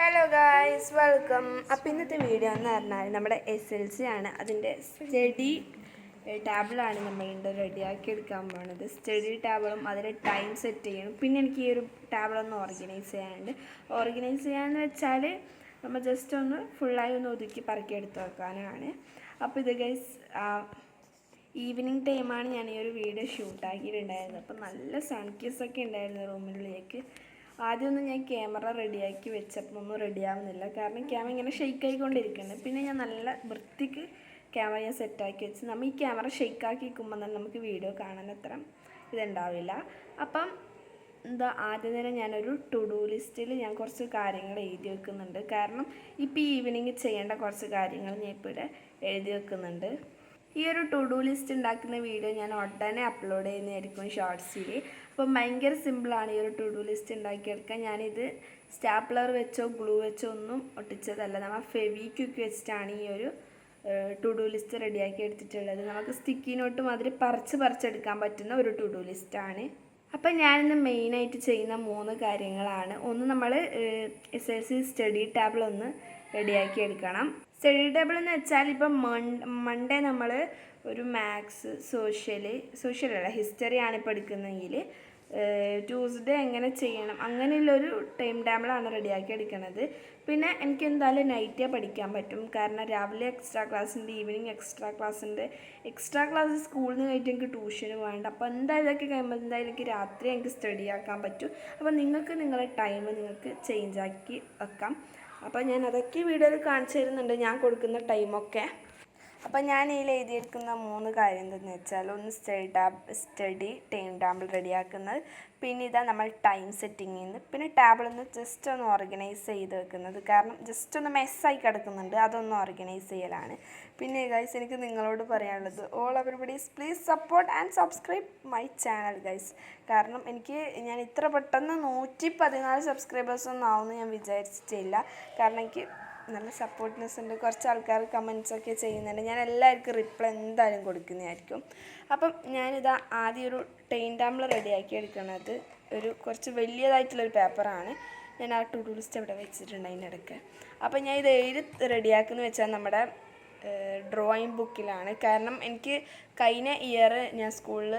Hello guys welcome. അപ്പോൾ ഇന്നത്തെ video എന്ന് പറഞ്ഞാൽ നമ്മുടെ SLC ആണ്. അതിൻ്റെ സ്റ്റഡി ടാബിളാണ് നമ്മൾ റെഡിയാക്കി എടുക്കാൻ പോകുന്നത്. സ്റ്റഡി ടാബിളും അതിൽ ടൈം സെറ്റ് ചെയ്യണം. പിന്നെ എനിക്ക് ഈ ഒരു ടാബിളൊന്ന് ഓർഗനൈസ് ചെയ്യാനുണ്ട്. ഓർഗനൈസ് ചെയ്യാന്ന് വെച്ചാൽ നമ്മൾ ജസ്റ്റ് ഒന്ന് ഫുള്ളായി ഒന്ന് ഒതുക്കി പറക്കി എടുത്ത് വെക്കാനാണ്. അപ്പോൾ ഇത് ഗൈസ് ഈവനിങ് ടൈമാണ് ഞാൻ ഈ ഒരു വീഡിയോ ഷൂട്ടാക്കിയിട്ടുണ്ടായിരുന്നത്. അപ്പോൾ നല്ല സൺകിസൊക്കെ ഉണ്ടായിരുന്നു റൂമിലേക്ക്. ആദ്യമൊന്നും ഞാൻ ക്യാമറ റെഡിയാക്കി വെച്ചപ്പോൾ ഒന്നും റെഡിയാവുന്നില്ല, കാരണം ക്യാമറ ഇങ്ങനെ ഷെയ്ക്ക് ആയിക്കൊണ്ടിരിക്കുന്നുണ്ട്. പിന്നെ ഞാൻ നല്ല വൃത്തിക്ക് ക്യാമറ ഞാൻ സെറ്റാക്കി വെച്ച്. നമ്മൾ ഈ ക്യാമറ ഷെയ്ക്കാക്കി വെക്കുമ്പോൾ തന്നെ നമുക്ക് വീഡിയോ കാണാൻ അത്ര ഇതുണ്ടാവില്ല. അപ്പം ആദ്യം തന്നെ ഞാനൊരു ടു ഡു ലിസ്റ്റിൽ ഞാൻ കുറച്ച് കാര്യങ്ങൾ എഴുതി വെക്കുന്നുണ്ട്. കാരണം ഇപ്പോൾ ഈവനിങ് ചെയ്യേണ്ട കുറച്ച് കാര്യങ്ങൾ ഞാൻ ഇപ്പോൾ ഇവിടെ എഴുതി വെക്കുന്നുണ്ട്. ഈ ഒരു ടു ഡു ലിസ്റ്റ് ഉണ്ടാക്കുന്ന വീഡിയോ ഞാൻ ഉടനെ അപ്ലോഡ് ചെയ്യുന്നതായിരിക്കും ഷോർട്സിൽ. അപ്പം ഭയങ്കര സിമ്പിളാണ് ഈ ഒരു ടു ഡു ലിസ്റ്റ് ഉണ്ടാക്കിയെടുക്കാൻ. ഞാനിത് സ്റ്റാപ്ലർ വെച്ചോ ഗ്ലൂ വെച്ചോ ഒന്നും ഒട്ടിച്ചതല്ല, നമ്മൾ ഫെവിക്വിക്ക് വെച്ചിട്ടാണ് ഈ ഒരു ടു ഡു ലിസ്റ്റ് റെഡിയാക്കി എടുത്തിട്ടുള്ളത്. നമുക്ക് സ്റ്റിക്കി നോട്ട് മാതിരി പറിച്ചെടുക്കാൻ പറ്റുന്ന ഒരു ടു ഡു ലിസ്റ്റാണ്. അപ്പം ഞാനിന്ന് മെയിനായിട്ട് ചെയ്യുന്ന 3 കാര്യങ്ങളാണ്. ഒന്ന്, നമ്മൾ SLC സ്റ്റഡി ടേബിൾ ഒന്ന് റെഡിയാക്കി എടുക്കണം. സ്റ്റഡി ടേബിൾ എന്ന് വെച്ചാൽ ഇപ്പം മൺഡേ നമ്മൾ ഒരു മാത്സ് സോഷ്യലല്ല ഹിസ്റ്ററിയാണ് ഇപ്പോൾ എടുക്കുന്നതെങ്കിൽ ട്യൂസ്ഡേ എങ്ങനെ ചെയ്യണം അങ്ങനെയുള്ളൊരു ടൈം ടേബിളാണ് റെഡിയാക്കി എടുക്കുന്നത്. പിന്നെ എനിക്ക് എന്തായാലും നൈറ്റേ പഠിക്കാൻ പറ്റും, കാരണം രാവിലെ എക്സ്ട്രാ ക്ലാസ് ഉണ്ട്, ഈവനിങ് എക്സ്ട്രാ ക്ലാസ് ഉണ്ട്. എക്സ്ട്രാ ക്ലാസ് സ്കൂളിൽ നിന്ന് കഴിഞ്ഞിട്ട് എനിക്ക് ട്യൂഷന് വേണ്ട. അപ്പോൾ എന്തായാലും ഇതൊക്കെ കഴിയുമ്പോൾ എന്തായാലും എനിക്ക് രാത്രി എനിക്ക് സ്റ്റഡി ആക്കാൻ പറ്റും. അപ്പോൾ നിങ്ങൾക്ക് നിങ്ങളുടെ ടൈം നിങ്ങൾക്ക് ചേഞ്ച് ആക്കി വെക്കാം. അപ്പോൾ ഞാൻ അതൊക്കെ വീഡിയോയിൽ കാണിച്ചു തരുന്നുണ്ട്, ഞാൻ കൊടുക്കുന്ന ടൈമൊക്കെ. അപ്പോൾ ഞാൻ ഇതിൽ എഴുതിയെടുക്കുന്ന 3 കാര്യം എന്തെന്ന് വെച്ചാൽ, ഒന്ന് സ്റ്റഡി ടൈം ടേബിൾ റെഡിയാക്കുന്നത്, പിന്നെ ഇതാ നമ്മൾ ടൈം സെറ്റിംഗ് ചെയ്യുന്നത്, പിന്നെ ടേബിളൊന്ന് ജസ്റ്റ് ഒന്ന് ഓർഗനൈസ് ചെയ്ത് വെക്കുന്നത്. കാരണം ജസ്റ്റ് ഒന്ന് മെസ്സായി കിടക്കുന്നുണ്ട്, അതൊന്ന് ഓർഗനൈസ് ചെയ്യലാണ്. പിന്നെ ഗൈസ്, എനിക്ക് നിങ്ങളോട് പറയാനുള്ളത്, all everybody's please support and subscribe my channel guys. കാരണം ഞാൻ ഇത്ര പെട്ടെന്ന് 114 സബ്സ്ക്രൈബേഴ്സൊന്നും ആവുമെന്ന് ഞാൻ വിചാരിച്ചിട്ടില്ല. കാരണം എനിക്ക് നല്ല സപ്പോർട്ട്നെസ് ഉണ്ട്. കുറച്ച് ആൾക്കാർ കമൻസൊക്കെ ചെയ്യുന്നുണ്ട്. ഞാൻ എല്ലാവർക്കും റിപ്ലൈ എന്തായാലും കൊടുക്കുന്നതായിരിക്കും. അപ്പം ഞാനിതാ ആദ്യം ഒരു ടൈം ടേബിൾ റെഡിയാക്കി എടുക്കുന്നത് കുറച്ച് വലിയതായിട്ടുള്ളൊരു പേപ്പറാണ്. ഞാൻ ആ ടു ഡു ലിസ്റ്റ് ഇവിടെ വെച്ചിട്ടുണ്ട് അതിൻ്റെ ഇടയ്ക്ക്. അപ്പം ഞാൻ ഇത് എഴുതി റെഡിയാക്കുന്നത് വെച്ചാൽ നമ്മുടെ ഡ്രോയിങ് ബുക്കിലാണ്. കാരണം എനിക്ക് കഴിഞ്ഞ ഇയർ ഞാൻ സ്കൂളിൽ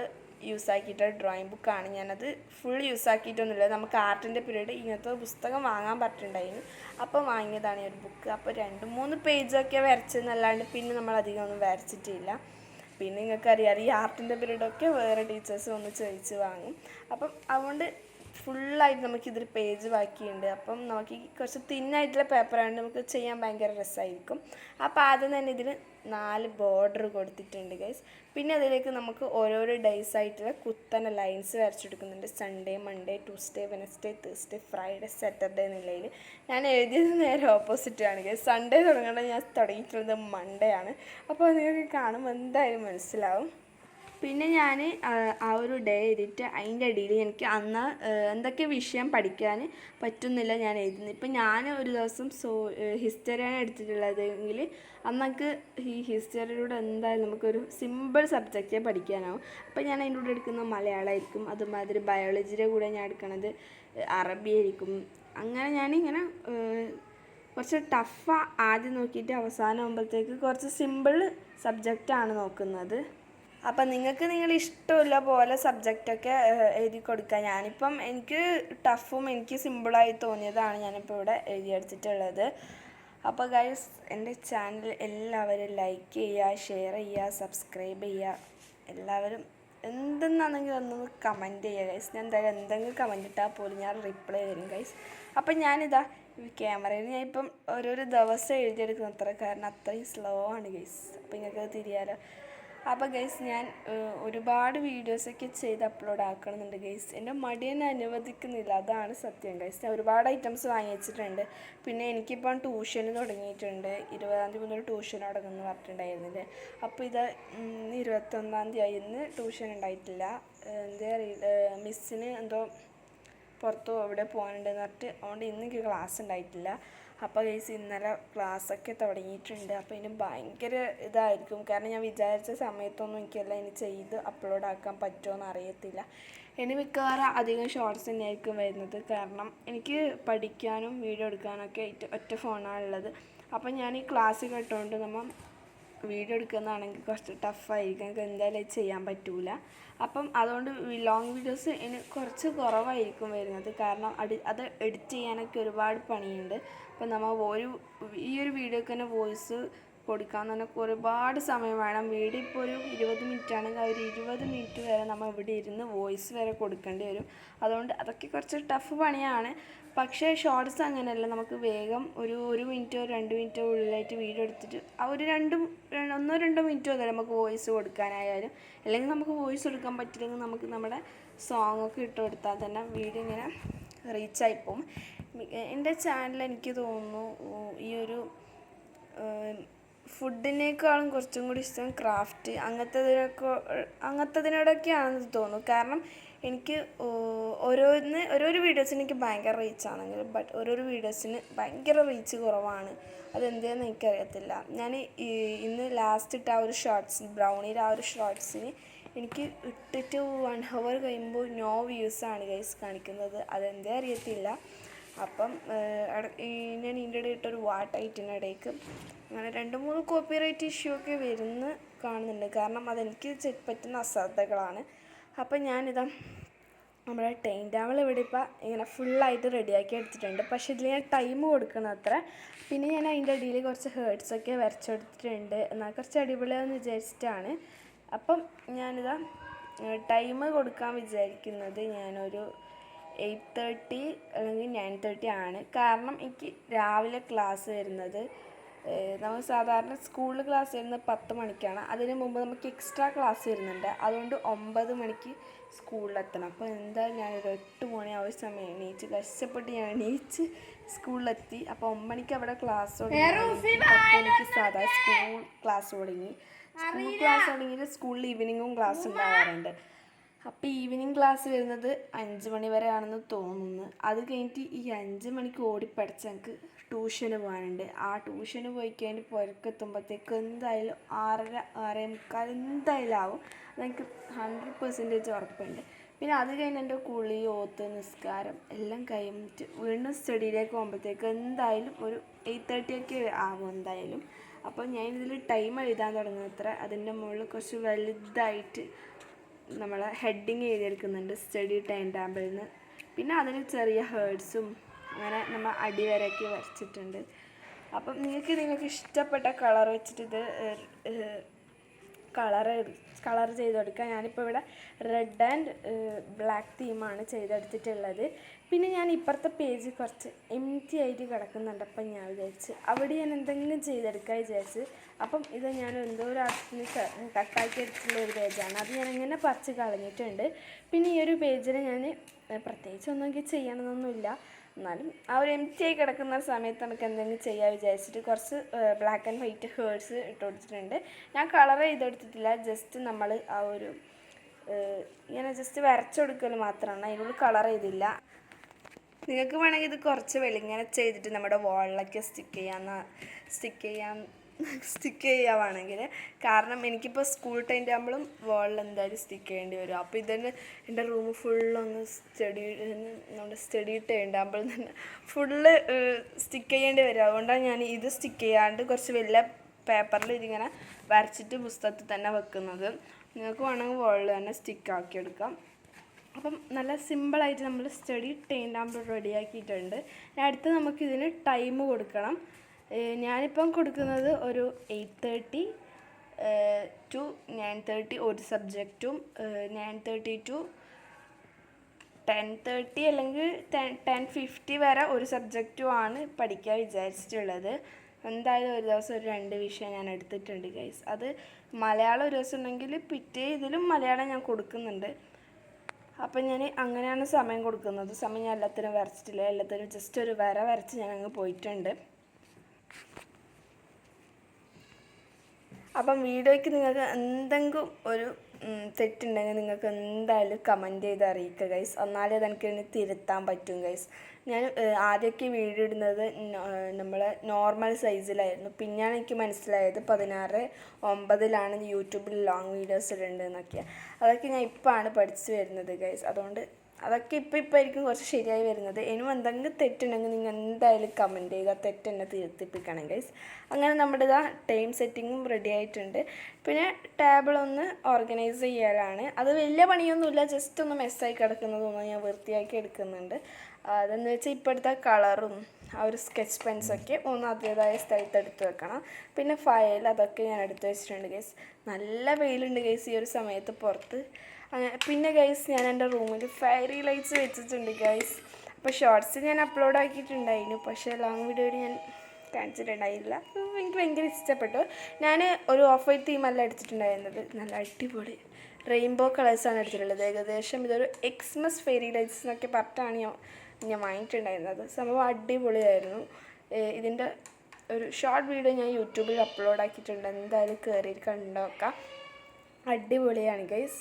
യൂസാക്കിയിട്ട് ഡ്രോയിങ് ബുക്കാണ്. ഞാനത് ഫുൾ യൂസാക്കിയിട്ടൊന്നുമില്ല. നമുക്ക് ആർട്ടിൻ്റെ പീരീഡ് ഇങ്ങനത്തെ പുസ്തകം വാങ്ങാൻ പറ്റുന്നുണ്ടായിരുന്നു, അപ്പോൾ വാങ്ങിയതാണ് ഈ ഒരു ബുക്ക്. അപ്പോൾ 2-3 പേജൊക്കെ വരച്ചെന്നല്ലാണ്ട് പിന്നെ നമ്മൾ അധികം ഒന്നും വരച്ചിട്ടില്ല. പിന്നെ നിങ്ങൾക്കറിയാം, ഈ ആർട്ടിൻ്റെ പീരീഡൊക്കെ വേറെ ടീച്ചേഴ്സ് ഒന്ന് ചോദിച്ച് വാങ്ങും. അപ്പം അതുകൊണ്ട് ഫുള്ളായിട്ട് നമുക്കിതൊരു പേജ് ബാക്കിയുണ്ട്. അപ്പം നമുക്ക് കുറച്ച് തിന്നായിട്ടുള്ള പേപ്പറാണ്, നമുക്ക് ചെയ്യാൻ ഭയങ്കര രസമായിരിക്കും. അപ്പോൾ ആദ്യം തന്നെ ഇതിൽ 4 ബോർഡർ കൊടുത്തിട്ടുണ്ട് ഗൈസ്. പിന്നെ അതിലേക്ക് നമുക്ക് ഓരോരോ ഡേയ്സ് ആയിട്ടുള്ള കുത്തനെ ലൈൻസ് വരച്ചെടുക്കുന്നുണ്ട്. Sunday, Monday, Tuesday, Wednesday, Thursday, Friday, Saturday എന്നുള്ളതിൽ ഞാൻ എഴുതിയത് നേരെ ഓപ്പോസിറ്റാണ് ഗൈസ്. സൺഡേ തുടങ്ങേണ്ടത് ഞാൻ തുടങ്ങിയിട്ടുള്ളത് മൺഡേ ആണ്. അപ്പോൾ നിങ്ങൾക്ക് കാണുമ്പോൾ എന്തായാലും മനസ്സിലാവും. പിന്നെ ഞാൻ ആ ഒരു ഡേ എഴുതിയിട്ട് അതിൻ്റെ അടിയിൽ എനിക്ക് അന്ന് എന്തൊക്കെ വിഷയം പഠിക്കാൻ പറ്റുന്നില്ല ഞാൻ എഴുതുന്നത്. ഇപ്പം ഞാൻ ഒരു ദിവസം ഹിസ്റ്ററിയാണ് എടുത്തിട്ടുള്ളതെങ്കിൽ അന്നൊക്കെ ഈ ഹിസ്റ്ററിയിലൂടെ എന്തായാലും നമുക്കൊരു സിമ്പിൾ സബ്ജക്റ്റേ പഠിക്കാനാവും. അപ്പം ഞാൻ അതിൻ്റെ കൂടെ എടുക്കുന്നത് മലയാളമായിരിക്കും. അതുമാതിരി ബയോളജിയുടെ കൂടെ ഞാൻ എടുക്കുന്നത് അറബി ആയിരിക്കും. അങ്ങനെ ഞാനിങ്ങനെ കുറച്ച് ടഫ് ആദ്യം നോക്കിയിട്ട് അവസാനം ആകുമ്പോഴത്തേക്ക് കുറച്ച് സിമ്പിൾ സബ്ജക്റ്റാണ് നോക്കുന്നത്. അപ്പം നിങ്ങൾക്ക് ഇഷ്ടമുള്ള പോലെ സബ്ജക്റ്റൊക്കെ എഴുതി കൊടുക്കുക. ഞാനിപ്പം എനിക്ക് ടഫും എനിക്ക് സിമ്പിളായി തോന്നിയതാണ് ഞാനിപ്പോൾ ഇവിടെ എഴുതിയെടുത്തിട്ടുള്ളത്. അപ്പോൾ ഗൈസ്, എൻ്റെ ചാനൽ എല്ലാവരും ലൈക്ക് ചെയ്യുക, ഷെയർ ചെയ്യുക, സബ്സ്ക്രൈബ് ചെയ്യുക. എല്ലാവരും എന്തെന്നാണെങ്കിൽ ഒന്ന് കമൻറ്റ് ചെയ്യുക ഗൈസ്. ഞാൻ എന്തായാലും എന്തെങ്കിലും കമൻറ്റ് ഇട്ടാൽ പോലും ഞാൻ റിപ്ലൈ തരും ഗൈസ്. അപ്പം ഞാനിതാ ക്യാമറയിൽ ഞാൻ ഇപ്പം ഓരോരോ ദിവസം എഴുതിയെടുക്കുന്ന അത്ര, കാരണം അത്രയും സ്ലോ ആണ് ഗൈസ്. അപ്പോൾ നിങ്ങൾക്ക് തിരിയാലോ. അപ്പോൾ ഗൈസ്, ഞാൻ ഒരുപാട് വീഡിയോസൊക്കെ ചെയ്ത് അപ്ലോഡ് ആക്കണമെന്നുണ്ട് ഗൈസ്. എൻ്റെ മടി തന്നെ അനുവദിക്കുന്നില്ല, അതാണ് സത്യം ഗൈസ്. ഞാൻ ഒരുപാട് ഐറ്റംസ് വാങ്ങി വെച്ചിട്ടുണ്ട്. പിന്നെ എനിക്കിപ്പം ട്യൂഷന് തുടങ്ങിയിട്ടുണ്ട്. 20-ാം തീയതി മുതൽ ട്യൂഷൻ തുടങ്ങുമെന്ന് പറഞ്ഞിട്ടുണ്ടായിരുന്നില്ലേ. അപ്പോൾ ഇത് 21-ാം തീയതി ആയി. ഇന്ന് ട്യൂഷൻ ഉണ്ടായിട്ടില്ല. എന്താ അറിയില്ല, മിസ്സിന് എന്തോ പുറത്തോ എവിടെ പോകാനുണ്ടെന്ന് പറഞ്ഞിട്ട്, അതുകൊണ്ട് ഇന്ന് എനിക്ക് ക്ലാസ് ഉണ്ടായിട്ടില്ല. അപ്പോൾ ഗൈസ്, ഇന്നലെ ക്ലാസ്സൊക്കെ തുടങ്ങിയിട്ടുണ്ട്. അപ്പോൾ ഇതിന് ഭയങ്കര ഇതായിരിക്കും, കാരണം ഞാൻ വിചാരിച്ച സമയത്തൊന്നും എനിക്കെല്ലാം ഇനി ചെയ്ത് അപ്ലോഡ് ആക്കാൻ പറ്റുമോ എന്ന് അറിയത്തില്ല. ഇനി മിക്കവാറും അധികം ഷോർട്സ് തന്നെയായിരിക്കും വരുന്നത്. കാരണം എനിക്ക് പഠിക്കാനും വീഡിയോ എടുക്കാനൊക്കെ ഒറ്റ ഫോണാണുള്ളത്. അപ്പം ഞാൻ ഈ ക്ലാസ് കേട്ടുകൊണ്ട് നമ്മൾ വീഡിയോ എടുക്കുന്നതാണെങ്കിൽ കുറച്ച് ടഫായിരിക്കും, എനിക്ക് എന്തായാലും ചെയ്യാൻ പറ്റില്ല. അപ്പം അതുകൊണ്ട് ലോങ് വീഡിയോസ് ഇനി കുറച്ച് കുറവായിരിക്കും വരുന്നത്. കാരണം അത് എഡിറ്റ് ചെയ്യാനൊക്കെ ഒരുപാട് പണിയുണ്ട്. അപ്പം നമ്മൾ ഈ ഒരു വീഡിയോക്ക് തന്നെ വോയിസ് കൊടുക്കാൻ തന്നെ ഒരുപാട് സമയം വേണം. വീഡിയോ ഇപ്പോൾ ഒരു 20 മിനിറ്റ് ആണെങ്കിൽ ഒരു 20 മിനിറ്റ് വരെ നമ്മൾ ഇവിടെ ഇരുന്ന് വോയിസ് വരെ കൊടുക്കേണ്ടി വരും. അതുകൊണ്ട് അതൊക്കെ കുറച്ച് ടഫ് പണിയാണ്. പക്ഷേ ഷോർട്സ് അങ്ങനെയല്ല, നമുക്ക് വേഗം ഒരു മിനിറ്റോ 2 മിനിറ്റോ ഉള്ളിലായിട്ട് വീഡിയോ എടുത്തിട്ട് ആ ഒരു 1-2 മിനിറ്റോ അല്ലേ നമുക്ക് വോയിസ് കൊടുക്കാനായാലും. അല്ലെങ്കിൽ നമുക്ക് വോയിസ് കൊടുക്കാൻ പറ്റില്ലെങ്കിൽ നമുക്ക് നമ്മുടെ സോങ്ങൊക്കെ ഇട്ട് കൊടുത്താൽ തന്നെ വീഡിയോ ഇങ്ങനെ റീച്ചായിപ്പോവും. എൻ്റെ ചാനൽ എനിക്ക് തോന്നുന്നു ഈ ഒരു ഫുഡിനേക്കാളും കുറച്ചും കൂടി ഇഷ്ടം ക്രാഫ്റ്റ് അങ്ങനത്തതിനോടൊക്കെയാണെന്ന് തോന്നുന്നു. കാരണം എനിക്ക് ഓരോരോ വീഡിയോസിന് എനിക്ക് ഭയങ്കര റീച്ചാണെങ്കിൽ ഓരോരോ വീഡിയോസിന് ഭയങ്കര റീച്ച് കുറവാണ്. അതെന്താണെന്ന് എനിക്കറിയത്തില്ല. ഞാൻ ഇന്ന് ലാസ്റ്റ് ഇട്ട ആ ഒരു ഷോർട്സ്, ബ്രൗണിയുടെ ആ ഒരു ഷോർട്സിന് എനിക്ക് ഇട്ടിട്ട് 1 hour കഴിയുമ്പോൾ നോ വ്യൂസാണ് ഗൈസ് കാണിക്കുന്നത്. അതെന്തേ അറിയത്തില്ല. അപ്പം ഞാൻ ഇതിൻ്റെ ഇടയിട്ടൊരു വാട്ടായിട്ടിനിടയ്ക്ക് അങ്ങനെ 2-3 കോപ്പിറൈറ്റ് ഇഷ്യൂ ഒക്കെ വരുന്ന കാണുന്നുണ്ട്. കാരണം അതെനിക്ക് പറ്റുന്ന അശ്രദ്ധകളാണ്. അപ്പം ഞാനിതാ നമ്മുടെ ടൈം ടേബിൾ ഇവിടെ ഇപ്പം ഇങ്ങനെ ഫുള്ളായിട്ട് റെഡിയാക്കി എടുത്തിട്ടുണ്ട്. പക്ഷേ ഇതിൽ ഞാൻ ടൈം കൊടുക്കണം അത്ര. പിന്നെ ഞാൻ അതിൻ്റെ അടിയിൽ കുറച്ച് ഹേർട്സൊക്കെ വരച്ചെടുത്തിട്ടുണ്ട്. എന്നാൽ കുറച്ച് അടിപൊളിയാണെന്ന് വിചാരിച്ചിട്ടാണ്. അപ്പം ഞാനിതാ ടൈം കൊടുക്കാൻ വിചാരിക്കുന്നത് ഞാനൊരു 8:30 അല്ലെങ്കിൽ 9:30 ആണ്. കാരണം എനിക്ക് രാവിലെ ക്ലാസ് വരുന്നത് നമ്മൾ സാധാരണ സ്കൂളിൽ ക്ലാസ് വരുന്നത് 10 മണിക്കാണ്. അതിന് മുമ്പ് നമുക്ക് എക്സ്ട്രാ ക്ലാസ് വരുന്നുണ്ട്. അതുകൊണ്ട് 9 മണിക്ക് സ്കൂളിലെത്തണം. അപ്പോൾ എന്തായാലും ഞാനൊരു 8 മണി ആ ഒരു സമയം കഷ്ടപ്പെട്ട് ഞാൻ എണീച്ച് സ്കൂളിലെത്തി. അപ്പോൾ 9 മണിക്ക് അവിടെ ക്ലാസ് തുടങ്ങി. 10 മണിക്ക് സാധാ സ്കൂൾ ക്ലാസ് തുടങ്ങി. സ്കൂൾ ക്ലാസ് തുടങ്ങിയിട്ട് സ്കൂളിൽ ഈവനിങ്ങും ക്ലാസ് ഉണ്ടാവാറുണ്ട്. അപ്പോൾ ഈവനിങ് ക്ലാസ് വരുന്നത് 5 മണി വരെ ആണെന്ന് തോന്നുന്നു. അത് കഴിഞ്ഞിട്ട് ഈ 5 മണിക്ക് ഓടിപ്പടിച്ച് എനിക്ക് ട്യൂഷന് പോകാനുണ്ട്. ആ ട്യൂഷന് പോയി കഴിഞ്ഞ് പുരക്കെത്തുമ്പോഴത്തേക്ക് എന്തായാലും 6:30-6:45 എന്തായാലും ആവും. അതെനിക്ക് 100% ഉറപ്പുണ്ട്. പിന്നെ അത് കഴിഞ്ഞ് എൻ്റെ കുളി, ഓത്ത്, നിസ്കാരം എല്ലാം കഴിഞ്ഞിട്ട് വീണ്ടും സ്റ്റഡിയിലേക്ക് പോകുമ്പോഴത്തേക്ക് എന്തായാലും ഒരു 8:30 ഒക്കെ ആവും എന്തായാലും. അപ്പോൾ ഞാനിതിൽ ടൈം എഴുതാൻ തുടങ്ങുന്നത്ര അതിൻ്റെ മുകളിൽ കുറച്ച് വലുതായിട്ട് നമ്മളെ ഹെഡിങ് എഴുതിയെടുക്കുന്നുണ്ട് സ്റ്റഡി ടൈം ടേബിളിൽ നിന്ന്. പിന്നെ അതിന് ചെറിയ ഹേർട്സും അങ്ങനെ നമ്മൾ അടിവരക്കി വരച്ചിട്ടുണ്ട്. അപ്പം നിങ്ങൾക്ക് ഇഷ്ടപ്പെട്ട കളർ വെച്ചിട്ട് ഇത് കളർ ചെയ്തെടുക്കുക. ഞാനിപ്പോൾ ഇവിടെ റെഡ് ആൻഡ് ബ്ലാക്ക് തീമാണ് ചെയ്തെടുത്തിട്ടുള്ളത്. പിന്നെ ഞാൻ ഇപ്പുറത്തെ പേജ് കുറച്ച് എംറ്റി ആയിട്ട് കിടക്കുന്നുണ്ട്. അപ്പം ഞാൻ വിചാരിച്ച് അവിടെ ഞാൻ എന്തെങ്കിലും ചെയ്തെടുക്കാൻ വിചാരിച്ച്. അപ്പം ഇത് ഞാൻ എന്തോ ഒരു ആർട്ടിന് കട്ടാക്കി എടുത്തിട്ടുള്ള ഒരു പേജാണ്. അത് ഞാൻ അങ്ങനെ പറിച്ച് കളഞ്ഞിട്ടുണ്ട്. പിന്നെ ഈ ഒരു പേജിൽ ഞാൻ പ്രത്യേകിച്ചൊന്നും എനിക്ക് ചെയ്യണമെന്നൊന്നുമില്ല. എന്നാലും ആ ഒരു എംറ്റി ആയി കിടക്കുന്ന സമയത്ത് നമുക്ക് എന്തെങ്കിലും ചെയ്യാൻ വിചാരിച്ചിട്ട് കുറച്ച് ബ്ലാക്ക് ആൻഡ് വൈറ്റ് ഹേർട്സ് ഇട്ട് കൊടുത്തിട്ടുണ്ട്. ഞാൻ കളർ ചെയ്തെടുത്തിട്ടില്ല. ജസ്റ്റ് നമ്മൾ ആ ഒരു ഇങ്ങനെ ജസ്റ്റ് വരച്ചെടുക്കൽ മാത്രമാണ്. അതിനുള്ളിൽ കളർ ചെയ്തില്ല. നിങ്ങൾക്ക് വേണമെങ്കിൽ ഇത് കുറച്ച് വെളിങ്ങനെ ചെയ്തിട്ട് നമ്മുടെ വാളിലൊക്കെ സ്റ്റിക്ക് ചെയ്യാവാണെങ്കിൽ. കാരണം എനിക്കിപ്പോൾ സ്കൂൾ ടൈം ടേബിളും വാളിൽ എന്തായാലും സ്റ്റിക്ക് ചെയ്യേണ്ടി വരും. അപ്പോൾ ഇതന്നെ എൻ്റെ റൂം ഫുള്ളൊന്ന് നമ്മുടെ സ്റ്റഡി ടൈം ടേബിളിൽ തന്നെ ഫുള്ള് സ്റ്റിക്ക് ചെയ്യേണ്ടി വരും. അതുകൊണ്ടാണ് ഞാൻ ഇത് സ്റ്റിക്ക് ചെയ്യാണ്ട് കുറച്ച് വലിയ പേപ്പറിൽ ഇതിങ്ങനെ വരച്ചിട്ട് പുസ്തകത്തിൽ തന്നെ വെക്കുന്നത്. നിങ്ങൾക്ക് വേണമെങ്കിൽ വാളിൽ തന്നെ സ്റ്റിക്കാക്കി എടുക്കാം. അപ്പം നല്ല സിമ്പിളായിട്ട് നമ്മൾ സ്റ്റഡി ടൈം ടേബിൾ റെഡിയാക്കിയിട്ടുണ്ട്. അടുത്ത് നമുക്കിതിന് ടൈം കൊടുക്കണം. ഞാനിപ്പം കൊടുക്കുന്നത് ഒരു 8:30 to 9:30 ഒരു സബ്ജക്റ്റും 9:30 to 10:30 അല്ലെങ്കിൽ 10:50 വരെ ഒരു സബ്ജക്റ്റുമാണ് പഠിക്കാൻ വിചാരിച്ചിട്ടുള്ളത്. എന്തായാലും ഒരു ദിവസം ഒരു 2 വിഷയം ഞാൻ എടുത്തിട്ടുണ്ട് ഗൈസ്. അത് മലയാളം ഒരു ദിവസം ഉണ്ടെങ്കിൽ പിറ്റേ ഇതിലും മലയാളം ഞാൻ കൊടുക്കുന്നുണ്ട്. അപ്പം ഞാൻ അങ്ങനെയാണ് സമയം കൊടുക്കുന്നത്. സമയം ഞാൻ എല്ലാത്തിനും വരച്ചിട്ടില്ല. എല്ലാത്തിനും ജസ്റ്റ് ഒരു വര വരച്ച് ഞാൻ അങ്ങ് പോയിട്ടുണ്ട്. അപ്പം വീഡിയോയ്ക്ക് നിങ്ങൾക്ക് എന്തെങ്കിലും ഒരു തെറ്റുണ്ടെങ്കിൽ നിങ്ങൾക്ക് എന്തായാലും കമൻറ്റ് ചെയ്ത് അറിയിക്കുക ഗൈസ്. എന്നാലേ അതെനിക്ക് ഇനി തിരുത്താൻ പറ്റും ഗൈസ്. ഞാൻ ആദ്യമൊക്കെ വീഡിയോ ഇടുന്നത് നമ്മൾ നോർമൽ സൈസിലായിരുന്നു. പിന്നെയാണ് എനിക്ക് മനസ്സിലായത് 16:9 യൂട്യൂബിൽ ലോങ് വീഡിയോസ് ഇടേണ്ടതെന്നൊക്കെ. അതൊക്കെ ഞാൻ ഇപ്പോഴാണ് പഠിച്ചു വരുന്നത് ഗൈസ്. അതുകൊണ്ട് അതൊക്കെ ഇപ്പോൾ ആയിരിക്കും കുറച്ച് ശരിയായി വരുന്നത്. ഇനിയും എന്തെങ്കിലും തെറ്റുണ്ടെങ്കിൽ നിങ്ങൾ എന്തായാലും കമൻറ്റ് ചെയ്യുക, തെറ്റെന്നെ തിരുത്തിപ്പിക്കണം ഗൈസ്. അങ്ങനെ നമ്മുടെ ടൈം സെറ്റിങ്ങും റെഡി ആയിട്ടുണ്ട്. പിന്നെ ടേബിളൊന്ന് ഓർഗനൈസ് ചെയ്യലാണ്. അത് വലിയ പണിയൊന്നുമില്ല, ജസ്റ്റ് ഒന്ന് മെസ്സായി കിടക്കുന്നതൊന്നും ഞാൻ വൃത്തിയാക്കി എടുക്കുന്നുണ്ട്. അതെന്ന് വെച്ചാൽ ഇപ്പോഴത്തെ കളറും ആ ഒരു സ്കെച്ച് പെൻസൊക്കെ ഒന്ന് അതിൻ്റേതായ സ്ഥലത്ത് എടുത്ത് വെക്കണം. പിന്നെ ഫയൽ അതൊക്കെ ഞാൻ എടുത്ത് വെച്ചിട്ടുണ്ട് ഗൈസ്. നല്ല വെയിലുണ്ട് ഗൈസ് ഈ ഒരു സമയത്ത് പുറത്ത്. പിന്നെ ഗൈസ് ഞാൻ എൻ്റെ റൂമിൽ ഫെയറി ലൈറ്റ്സ് വെച്ചിട്ടുണ്ട് ഗൈസ്. അപ്പോൾ ഷോർട്സ് ഞാൻ അപ്ലോഡ് ആക്കിയിട്ടുണ്ടായിരുന്നു, പക്ഷേ ലോങ് വീഡിയോയിൽ ഞാൻ കാണിച്ചിട്ടുണ്ടായില്ല. എനിക്ക് ഭയങ്കര ഇഷ്ടപ്പെട്ടു. ഞാൻ ഒരു ഓഫ് വൈറ്റ് തീമല്ല എടുത്തിട്ടുണ്ടായിരുന്നത്, നല്ല അടിപൊളി റെയിൻബോ കളേഴ്സാണ് എടുത്തിട്ടുള്ളത്. ഏകദേശം ഇതൊരു എക്സ്മസ് ഫെയറി ലൈറ്റ്സ് എന്നൊക്കെ പറഞ്ഞിട്ടാണ് ഞാൻ വാങ്ങിയിട്ടുണ്ടായിരുന്നത്. സംഭവം അടിപൊളിയായിരുന്നു. ഇതിൻ്റെ ഒരു ഷോർട്ട് വീഡിയോ ഞാൻ യൂട്യൂബിൽ അപ്ലോഡ് ആക്കിയിട്ടുണ്ട്, എന്തായാലും കയറി കണ്ടോക്കാം. അടിപൊളിയാണ് ഗൈസ്.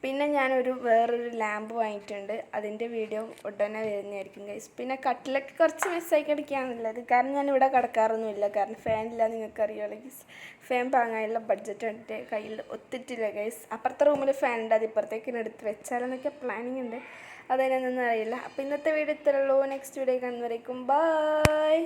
പിന്നെ ഞാനൊരു വേറൊരു ലാമ്പ് വാങ്ങിയിട്ടുണ്ട്, അതിൻ്റെ വീഡിയോ ഉടനെ വരുന്നതായിരിക്കും ഗൈസ്. പിന്നെ കട്ടിലൊക്കെ കുറച്ച് മിസ്സായി കിടക്കുകയാണുള്ളത്, കാരണം ഞാനിവിടെ കിടക്കാറൊന്നുമില്ല, കാരണം ഫാനില്ല. നിങ്ങൾക്കറിയാമല്ലോ ഗൈസ്, ഫാൻ വാങ്ങാനുള്ള ബഡ്ജറ്റ് എൻ്റെ കയ്യിൽ ഒത്തിട്ടില്ല ഗൈസ്. അപ്പുറത്തെ റൂമിൽ ഫാൻ ഉണ്ട്, അത് ഇപ്പുറത്തേക്ക് എടുത്ത് വെച്ചാലെന്നൊക്കെ പ്ലാനിങ് ഉണ്ട്, അതിനൊന്നും അറിയില്ല. അപ്പോൾ ഇന്നത്തെ വീഡിയോ ഇത്രയുള്ളൂ. നെക്സ്റ്റ് വീഡിയോ കാണുന്നവരേക്കും ബൈ.